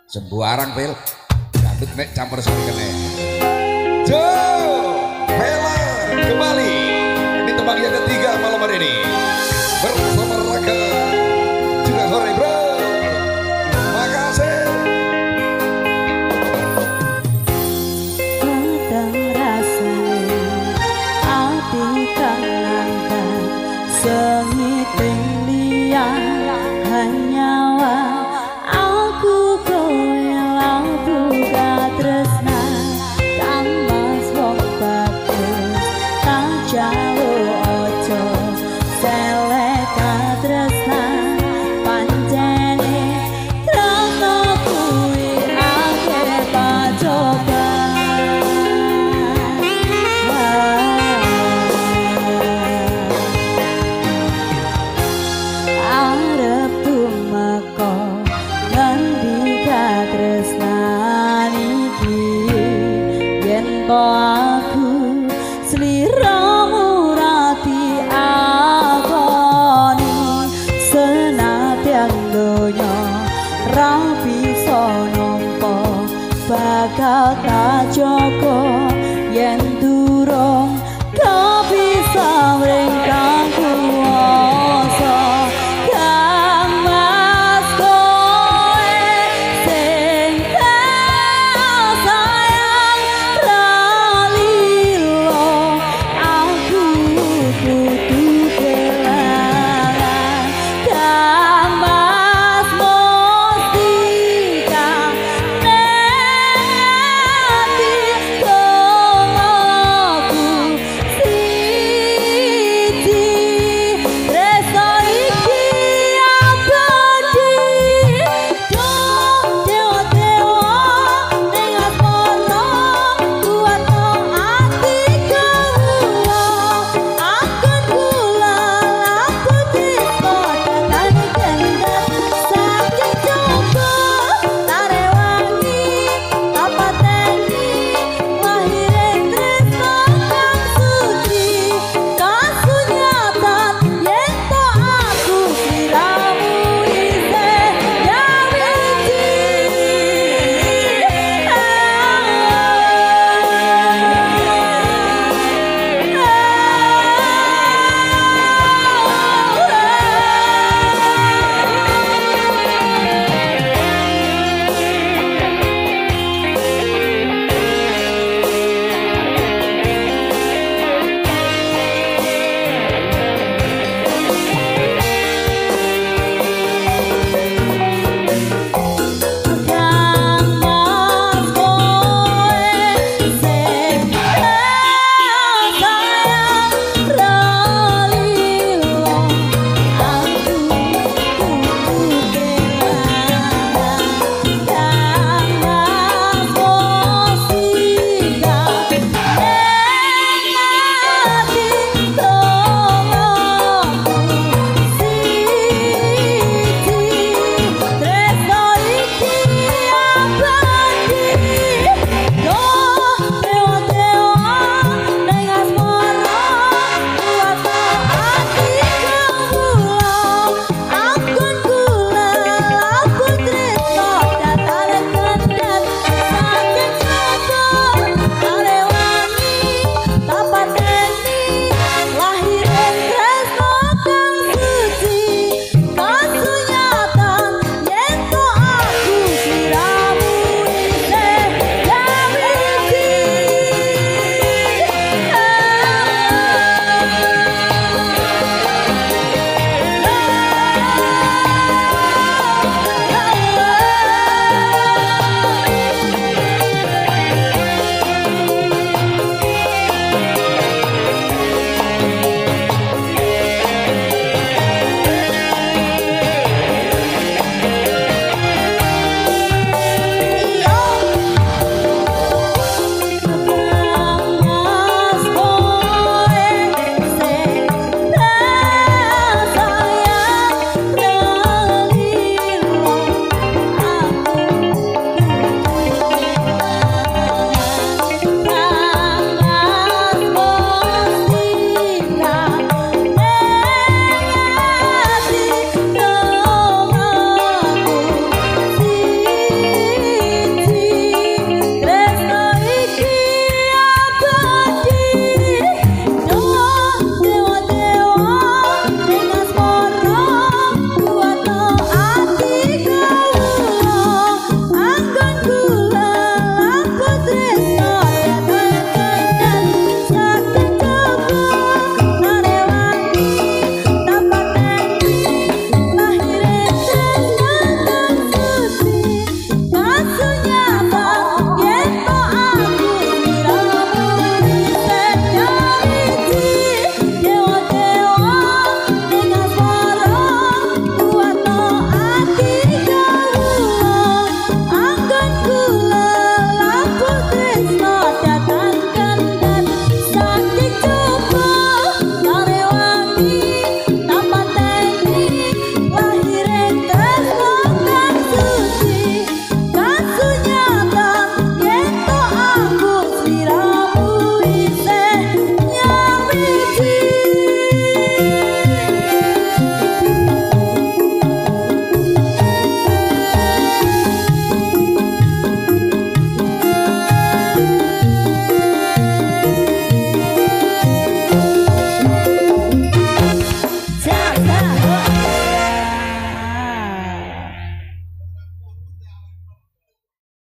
sembarang pil dangdut nek campur sari kene Jo Bella kembali ini tembang yang ketiga malam hari ini bersama Raka juga Hore bro makasih Kadang rasanya hati kenangan sengiting liang hanyalah aku kowe buka tresna tamas wong bagus tak jauh ojo seleka tresna pancene rasa kuwi akeh pacoba arep tumeka ngendika tresnan iki yen to aku sliramu rati akoni senadyan donya ra bisa nampa bakal tak jaga yen durung